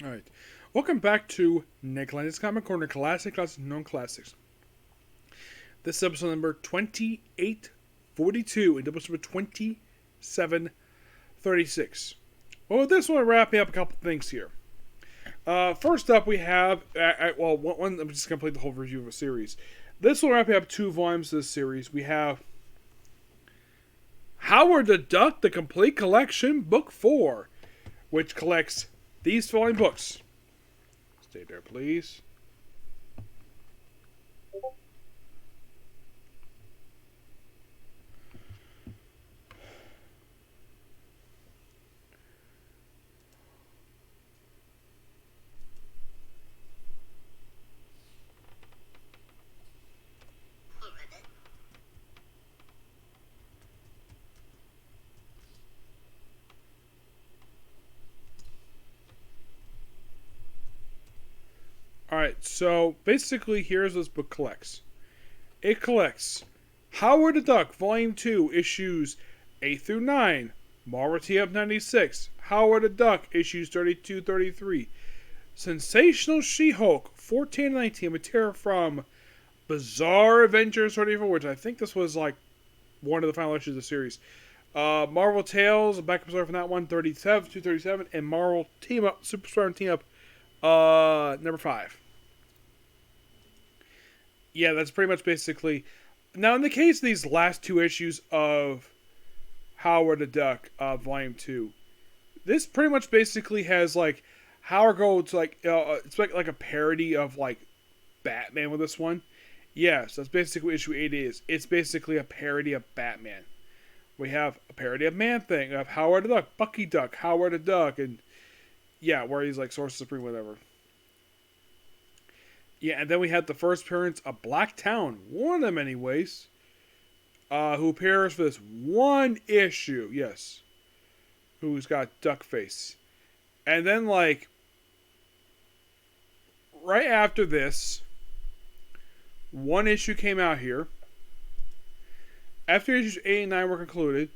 Alright. Welcome back to Nick Lenz's Comic Corner Classics, Known Classics. This is episode number 2842 and episode number 2736. Well, with this one, I'm wrapping up a couple things here. First up, we have, I'm just going to play the whole review of a series. This will wrap up 2 volumes of this series. We have Howard the Duck, The Complete Collection, Book 4, which collects these following books. Stay there, please. Alright, so basically here's what this book collects. It collects Howard the Duck, Volume 2, Issues 8 through 9, Marvel T-Up 96, Howard the Duck, Issues 32-33, Sensational She-Hulk, 14-19, material from Bizarre Adventures 34, which I think this was like one of the final issues of the series. Marvel Tales, backup story from that one, 37-37, and Marvel Team-Up, Superstar Team-Up, number 5. Yeah, that's pretty much basically. Now, in the case of these last 2 issues of Howard the Duck, Volume 2, this pretty much basically has like Howard goes like it's like a parody of like Batman with this one. Yes, that's basically what issue 8 is. It's basically a parody of Batman. We have a parody of Man-Thing, of Howard the Duck, Bucky Duck, Howard the Duck, and yeah, where he's like Source Supreme, whatever. Yeah, and then we had the first appearance of Black Town, one of them anyways, who appears for this one issue, yes, who's got duck face. And then, like, right after this, one issue came out here. After issues 8 and 9 were concluded,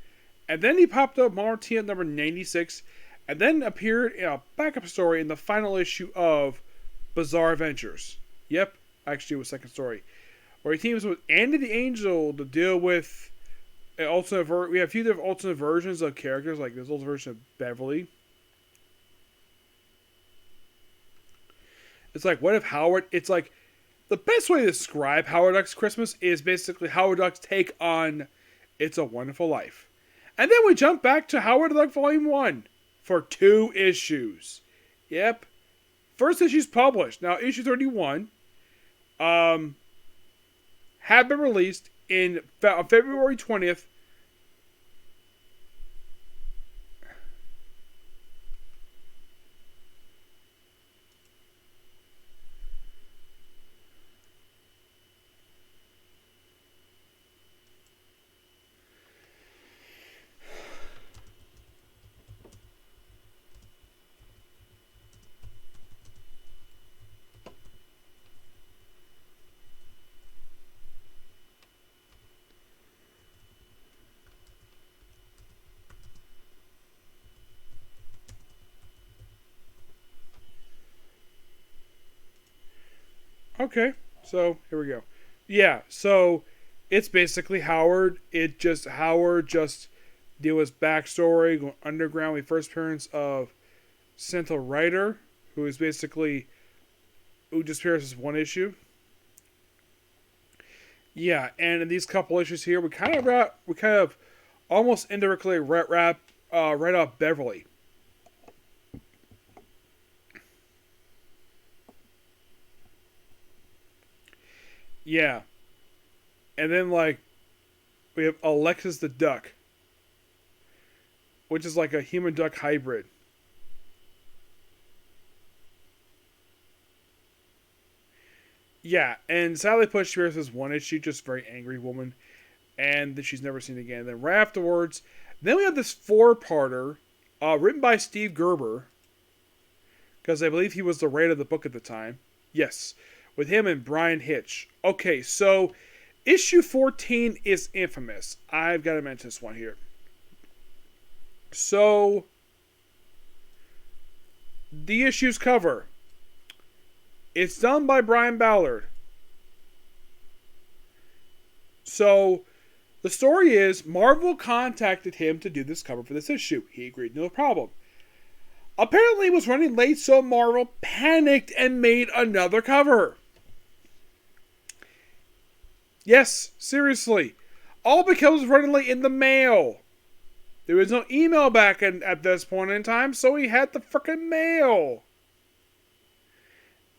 and then he popped up Marvel T-Up number 96, and then appeared in a backup story in the final issue of Bizarre Adventures. Yep, actually it was second story. Where he teams with Andy the Angel to deal with an alternate we have a few different alternate versions of characters, like this alternate version of Beverly. It's like, what if Howard... It's like, the best way to describe Howard Duck's Christmas is basically Howard Duck's take on It's a Wonderful Life. And then we jump back to Howard the Duck Volume 1 for 2 issues. Yep. First issue's published. Now, issue 31 had been released in February 20th. Okay, so here we go. Yeah, so it's basically Howard. Howard just deal with backstory, going underground. We first appearance of Central Rider, who is basically who just appears as one issue. Yeah, and in these couple issues here, we kind of almost indirectly write off Beverly. Yeah. And then, like, we have Alexis the Duck, which is like a human-duck hybrid. Yeah, and Sally Push appears as one issue, just very angry woman, and that she's never seen again. Then right afterwards, then we have this 4-parter, written by Steve Gerber, because I believe he was the writer of the book at the time. Yes. With him and Brian Hitch. Okay, so issue 14 is infamous. I've got to mention this one here. So the issue's cover. It's done by Brian Ballard. So, the story is, Marvel contacted him to do this cover for this issue. He agreed, no problem. Apparently it was running late, so Marvel panicked and made another cover. Yes, seriously. All because it was running late in the mail. There was no email back at this point in time, so he had the frickin' mail.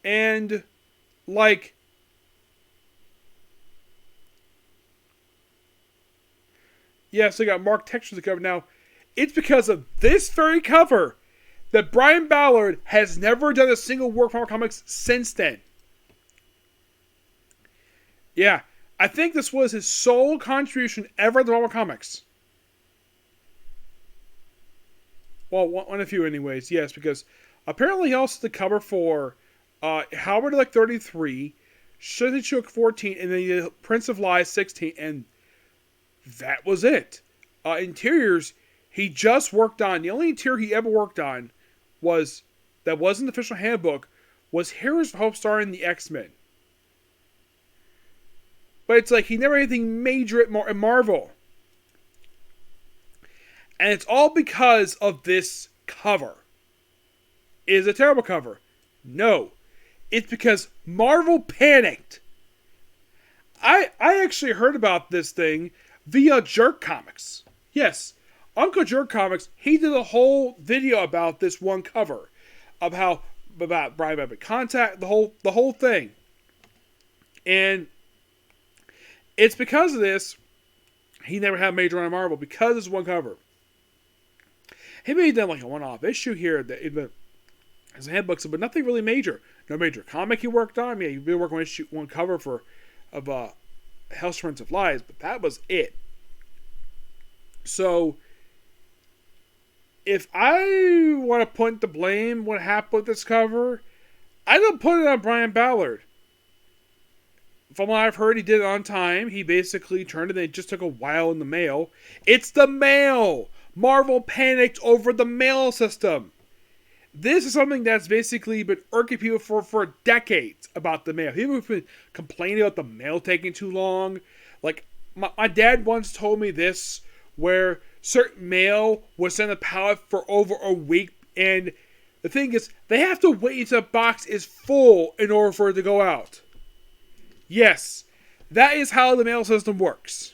And, like... Yes, they got Mark Textures to cover. Now, it's because of this very cover that Brian Ballard has never done a single work for Marvel Comics since then. Yeah, I think this was his sole contribution ever to Marvel Comics. Well, one of few anyways, yes, because apparently he also did the cover for Howard like 33, Shizzy 14, and then he did Prince of Lies 16, and that was it. Interiors, he just worked on, the only interior he ever worked on was, that wasn't the official handbook, was Heroes for Hope starring the X-Men. But it's like he never had anything major at Marvel. And it's all because of this cover. Is it a terrible cover? No. It's because Marvel panicked. I actually heard about this thing via Jerk Comics. Yes, Uncle Jerk Comics, he did a whole video about this one cover. About Brian Ballard contact, the whole thing. And it's because of this, he never had a major run on Marvel, because of this one cover. He may have done like a one-off issue here as a handbook, but nothing really major. No major comic he worked on. Yeah, he'd been working on one cover of Hell's Prince of Lies, but that was it. So, if I want to point the blame what happened with this cover, I don't put it on Brian Ballard. From what I've heard, he did it on time. He basically turned it and it just took a while in the mail. It's the mail! Marvel panicked over the mail system. This is something that's basically been irking people for decades about the mail. People have been complaining about the mail taking too long. Like, my dad once told me this, where certain mail was sent a pallet for over a week, and the thing is, they have to wait until the box is full in order for it to go out. Yes, that is how the mail system works.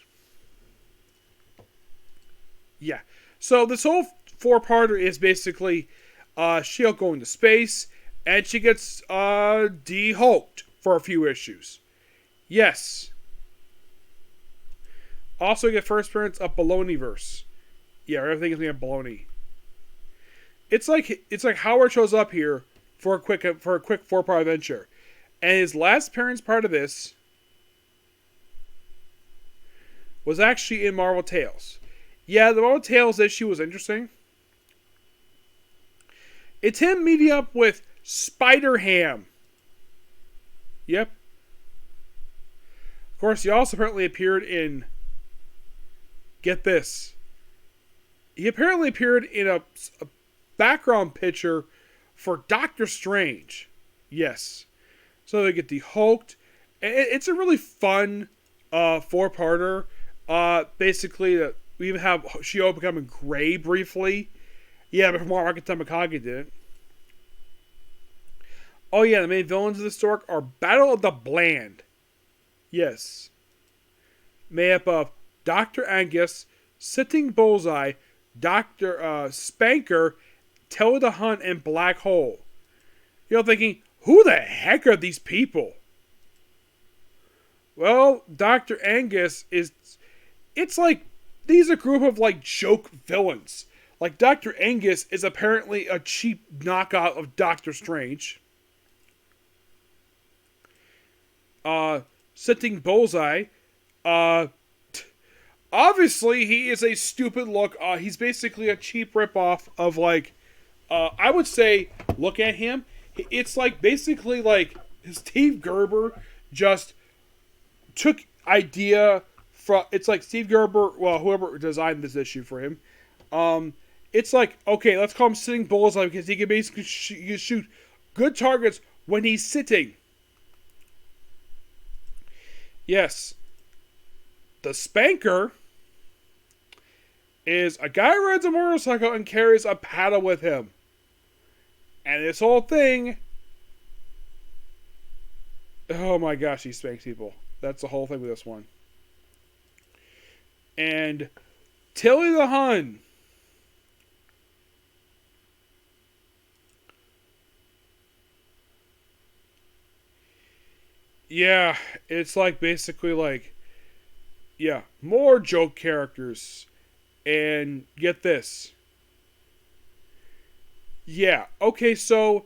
Yeah. So this whole four-parter is basically She-Hulk going to space, and she gets de-hulked for a few issues. Yes. Also get first appearance of Baloneyverse. Yeah, everything is being baloney. It's like Howard shows up here for a quick 4-part adventure. And his last appearance part of this was actually in Marvel Tales. Yeah, the Marvel Tales issue was interesting. It's him meeting up with Spider-Ham. Yep. Of course, he also apparently appeared in... Get this. He apparently appeared in a background picture for Doctor Strange. Yes. So they get de-hulked. It's a really fun 4-parter. Basically, we even have She-Hulk becoming gray briefly. Yeah, but Mark Tamakagi did it. Oh yeah, the main villains of the story are Battle of the Bland. Yes. Made up of Dr. Angus, Sitting Bullseye, Dr. Spanker, Taylor the Hunt, and Black Hole. You're thinking, who the heck are these people? Well, Dr. Angus is... It's like... These are a group of, like, joke villains. Like, Dr. Angus is apparently a cheap knockoff of Doctor Strange. Sitting Bullseye. Obviously, he is a stupid look. He's basically a cheap ripoff of, like... I would say, look at him. It's like, basically, like, Steve Gerber just took idea from... It's like Steve Gerber, well, whoever designed this issue for him, It's like, okay, let's call him sitting bullseye because he can basically shoot good targets when he's sitting. Yes. The spanker is a guy who rides a motorcycle and carries a paddle with him. And this whole thing, oh my gosh, he spanks people. That's the whole thing with this one. And Tilly the Hun. Yeah, it's like basically like, yeah, more joke characters. And get this. Yeah, okay, so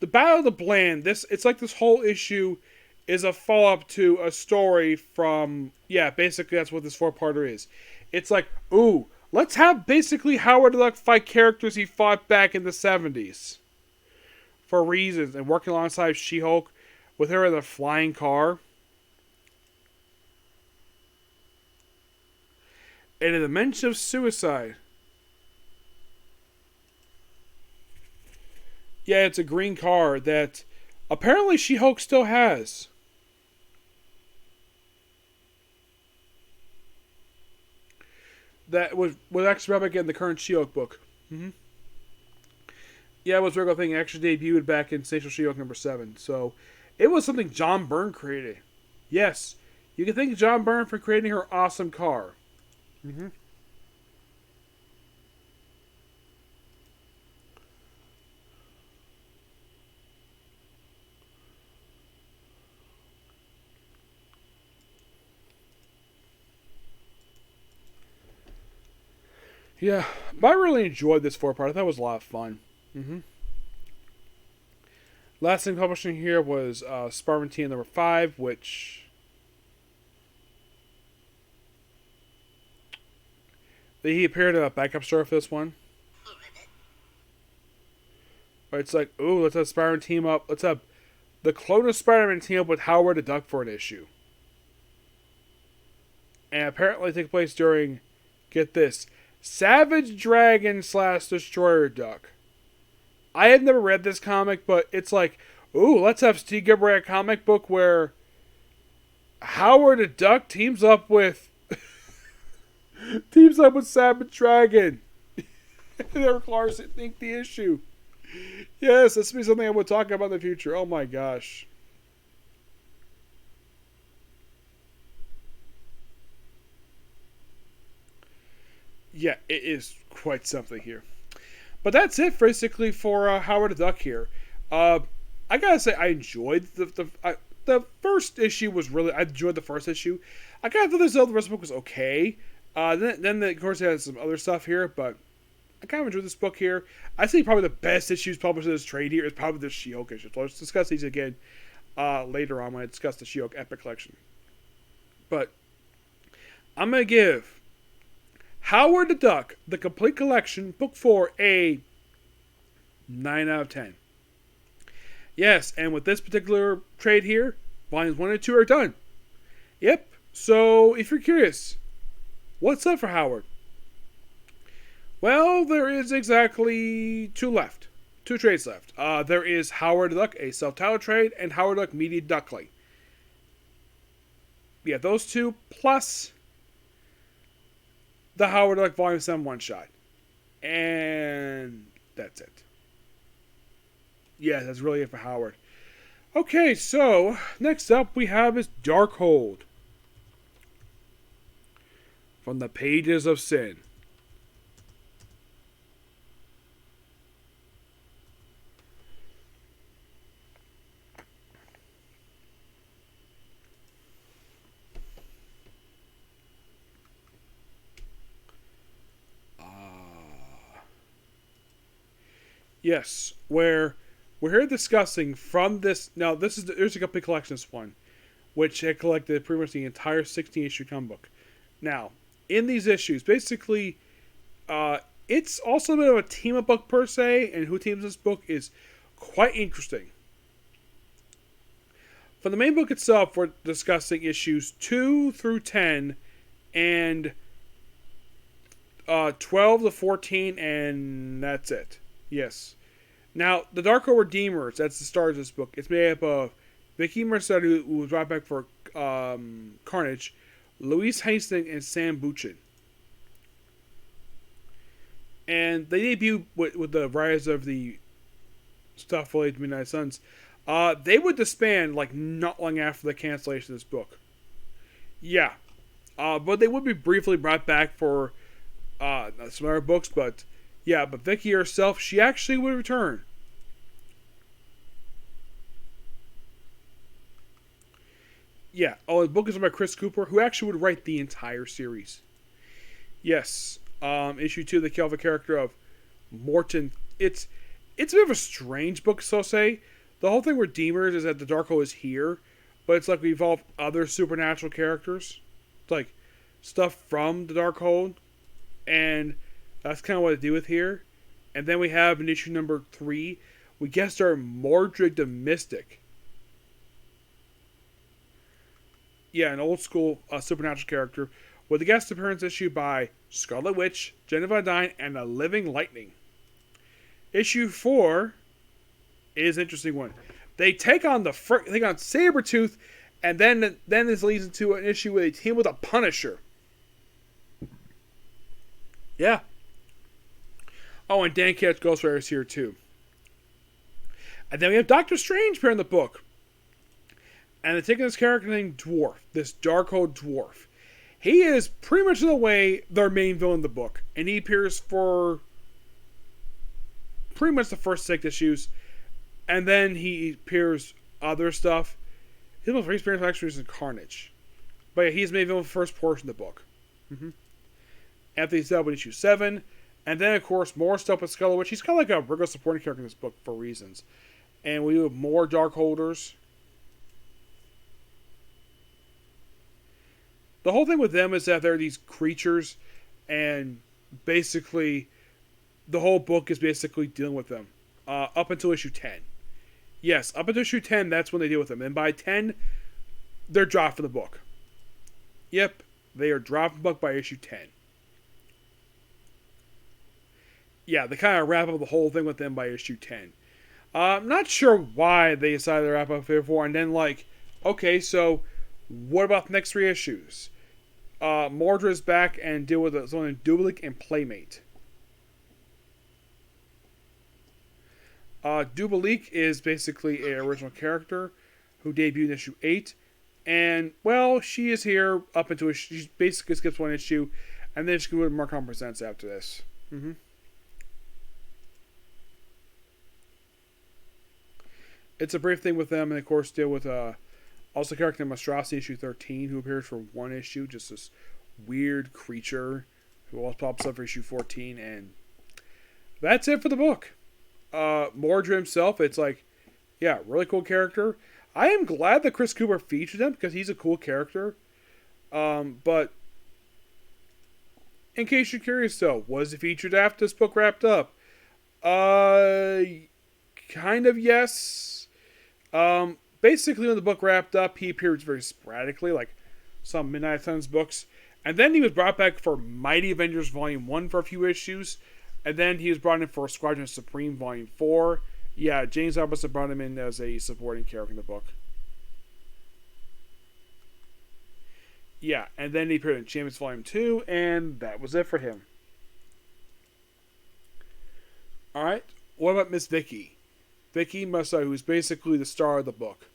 the Battle of the Bland, it's like this whole issue is a follow-up to a story from, yeah, basically that's what this four-parter is. It's like, ooh, let's have basically Howard the Duck fight characters he fought back in the 70s. For reasons, and working alongside She-Hulk with her in the flying car. And a dimension of suicide. Yeah, it's a green car that apparently She-Hulk still has. That was actually brought back in the current She-Hulk book. Mm-hmm. Yeah, it was a regular thing. It actually debuted back in Sensational She-Hulk number 7. So, it was something John Byrne created. Yes, you can thank John Byrne for creating her awesome car. Mm-hmm. Yeah, but I really enjoyed this four part. I thought it was a lot of fun. Mm-hmm. Last thing publishing here was Sparman Team number 5, which he appeared in a backup story for this one. But it's like, ooh, let's have Spider-Man team up. Let's have the clone of Spider-Man team up with Howard the Duck for an issue. And apparently take place during, get this, Savage Dragon / Destroyer Duck. I have never read this comic, but it's like, ooh, let's have Steve Gilbert a comic book where Howard the Duck teams up with Savage Dragon. And Eric Larson think the issue. Yes, this will be something I will talk about in the future. Oh my gosh. Yeah, it is quite something here. But that's it basically for Howard the Duck here. I gotta say, I enjoyed the first issue was really, I enjoyed the first issue. I kind of thought the rest of the book was okay. Then of course, it has some other stuff here, but I kind of enjoyed this book here. I think probably the best issues published in this trade here is probably the She-Hulk issue. So let's discuss these again later on when I discuss the She-Hulk Epic Collection. But I'm going to give Howard the Duck, the complete collection, book 4, a 9 out of 10. Yes, and with this particular trade here, volumes 1 and 2 are done. Yep, so if you're curious, what's up for Howard? Well, there is exactly 2 trades left. There is Howard the Duck, a self-titled trade, and Howard the Duck Media Duckling. Yeah, those 2, plus the Howard the Duck Volume 7 one-shot. And that's it. Yeah, that's really it for Howard. Okay, so next up we have is Darkhold. From the Pages of Sin. Yes, where we're here discussing from this. Now, there's a complete collection. This one, which had collected pretty much the entire 16-issue comic book. Now, in these issues, basically, it's also a bit of a team-up book per se, and who teams this book is quite interesting. For the main book itself, we're discussing issues 2 through 10, and 12 to 14, and that's it. Yes. Now, the Darkhold Redeemers, that's the start of this book. It's made up of Vicky Mercedes, who was brought back for Carnage, Louise Hastings, and Sam Buchan. And they debut with the rise of the stuff related to Midnight Suns. They would disband like not long after the cancellation of this book. Yeah. But they would be briefly brought back for some other books, but yeah, but Vicky herself, she actually would return. Yeah. Oh, the book is by Chris Cooper, who actually would write the entire series. Yes. Issue 2, the Kelvin character of Morton. It's a bit of a strange book, so say. The whole thing with Redeemers is that the Darkhold is here, but it's like we evolved other supernatural characters. It's like stuff from the Darkhold, and that's kind of what they do with here. And then we have in issue number 3, we guest star Mordred the Mystic. Yeah, an old school supernatural character with a guest appearance issue by Scarlet Witch, Jennifer Van Dyne, and the Living Lightning. Issue 4 is an interesting one. They take on Sabretooth, and then this leads into an issue where they team with a Punisher. Yeah. Oh, and Dan Kett's Ghost Rider is here too. And then we have Doctor Strange here in the book. And they're taking this character named Dwarf, this Darkhold Dwarf. He is pretty much in a way their main villain in the book. And he appears for pretty much the first 6 issues. And then he appears other stuff. His most recent appearance actually is in Carnage. But yeah, he's main villain for the first portion of the book. After he's dealt with issue 7. And then, of course, more stuff with Scarlet Witch. He's kind of like a regular supporting character in this book for reasons. And we have more Darkholders. The whole thing with them is that they're these creatures, and basically, the whole book is basically dealing with them. Up until issue 10. Yes, up until issue 10, that's when they deal with them. And by 10, they're dropped from the book. Yep, they are dropped from the book by issue 10. Yeah, they kind of wrap up the whole thing with them by issue 10. I'm not sure why they decided to wrap up Figure 4, and then okay, so what about the next 3 issues? Mordred's back and deal with someone Doubleshot and Playmate. Doubleshot is basically an original character who debuted in issue 8. And, well, she is here up until she basically skips 1 issue, and then she can go to Marcon Presents after this. It's a brief thing with them, and of course deal with also character Monstrosity issue 13, who appears for 1 issue, just this weird creature who always pops up for issue 14, and that's it for the book. Mordred himself, it's really cool character. I am glad that Chris Cooper featured him because he's a cool character. But in case you're curious though, was he featured after this book wrapped up? Kind of yes. Basically when the book wrapped up, he appeared very sporadically, like some Midnight Suns books. And then he was brought back for Mighty Avengers Volume 1 for a few issues. And then he was brought in for Squadron Supreme Volume 4. Yeah, James Arbus brought him in as a supporting character in the book. Yeah, and then he appeared in Champions Volume 2, and that was it for him. Alright, what about Miss Vicky? Vicky Musso, who's basically the star of the book.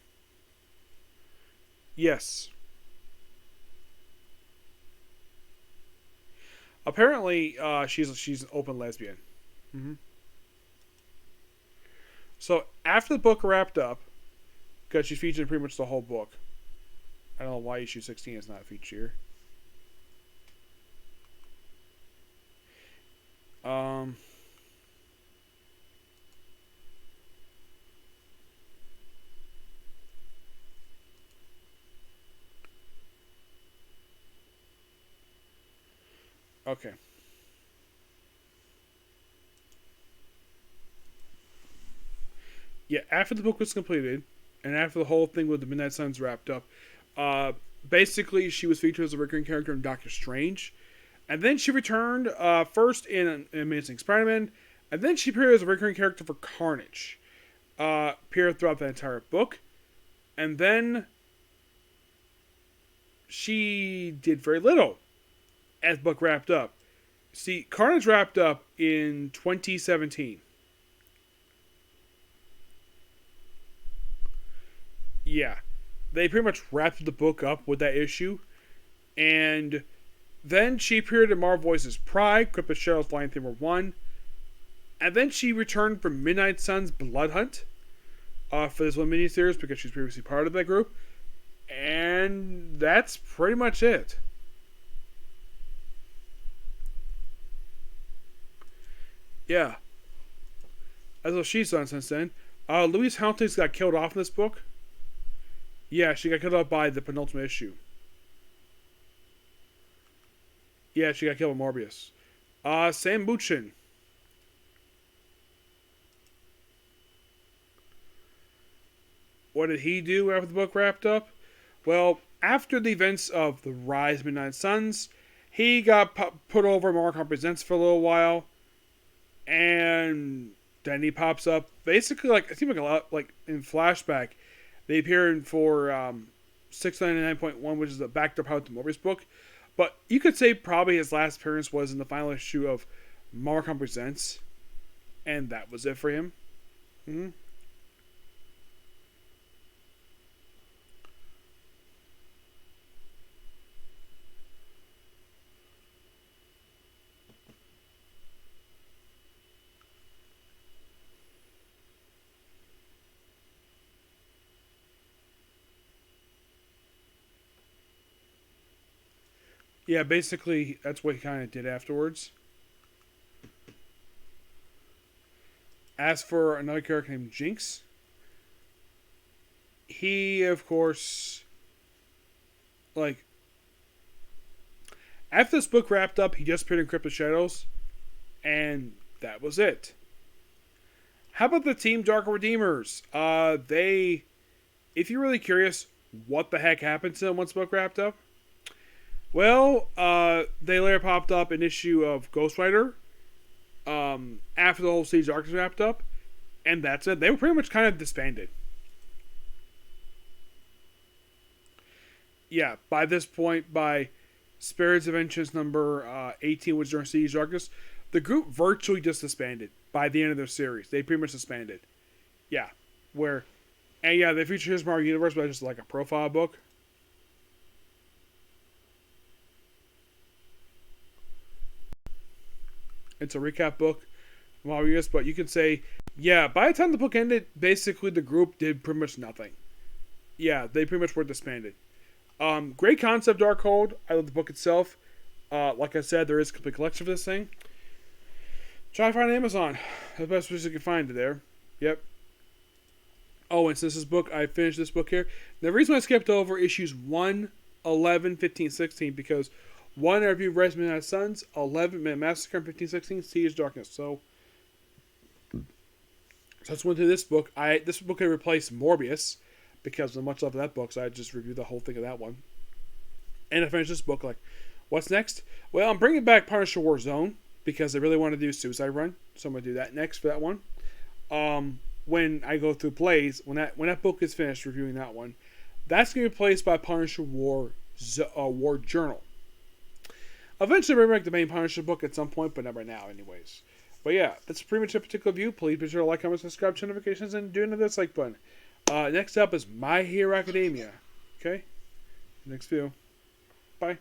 Yes. Apparently, she's an open lesbian. So, after the book wrapped up, because she's featured in pretty much the whole book. I don't know why issue 16 is not featured here. Okay. Yeah, after the book was completed, and after the whole thing with the Midnight Suns wrapped up, basically she was featured as a recurring character in Doctor Strange. And then she returned first in Amazing Spider-Man, and then she appeared as a recurring character for Carnage. Appeared throughout the entire book, and then she did very little as the book wrapped up. See, Carnage wrapped up in 2017. Yeah, they pretty much wrapped the book up with that issue, and then she appeared in Marvel Voices Pride, Crypto Shadows Volume 3 1, and then she returned for Midnight Sun's Blood Hunt for this one miniseries because she's previously part of that group, and that's pretty much it. Yeah, that's what she's done since then. Louise Hountings got killed off in this book. Yeah, she got killed off by the penultimate issue. Yeah, she got killed by Morbius. Sam Buchan. What did he do after the book wrapped up? Well, after the events of The Rise of Midnight Suns, he got put over Marvel Presents for a little while, and then he pops up basically like it seemed like a lot like in flashback. They appeared for 699.1, which is a backdoor How to Morbius book. But you could say probably his last appearance was in the final issue of Marvel Presents, and that was it for him. Mm-hmm. Yeah, basically, that's what he kind of did afterwards. As for another character named Jinx, he, of course, like, after this book wrapped up, he just appeared in Crypto Shadows, and that was it. How about the Team Dark Redeemers? If you're really curious what the heck happened to them once the book wrapped up, well, they later popped up an issue of Ghost Rider after the whole Siege arc was wrapped up, and that's it. They were pretty much kind of disbanded. Yeah, by this point, by Spirits Adventures number 18, which is during Siege Arcus, the group virtually just disbanded by the end of their series. They pretty much disbanded. Yeah, they feature his Marvel Universe, but just like a profile book. It's a recap book, but you could say, yeah, by the time the book ended, basically the group did pretty much nothing. Yeah, they pretty much were disbanded. Great concept, Darkhold. I love the book itself. Like I said, there is a complete collection for this thing. Try to find it on Amazon. The best place you can find it there. Yep. Oh, and since this book, I finished this book here. The reason I skipped over issues 1, 11, 15, 16, because 1, I reviewed Rise of Midnight Suns, 11, Midnight Massacre, and 15, 16, Siege Darkness. So let's went to this book. This book had replaced Morbius, because of much love of that book, so I just reviewed the whole thing of that one. And I finished this book, like, what's next? Well, I'm bringing back Punisher Warzone, because I really want to do Suicide Run, so I'm going to do that next for that one. When I go through plays, when that book is finished reviewing that one, that's going to be replaced by Punisher War Journal. Eventually, we'll make the main Punisher book at some point, but not right now, anyways. But yeah, that's pretty much a particular view. Please be sure to like, comment, subscribe, turn notifications, and do another like button. Next up is My Hero Academia. Okay? Next view. Bye.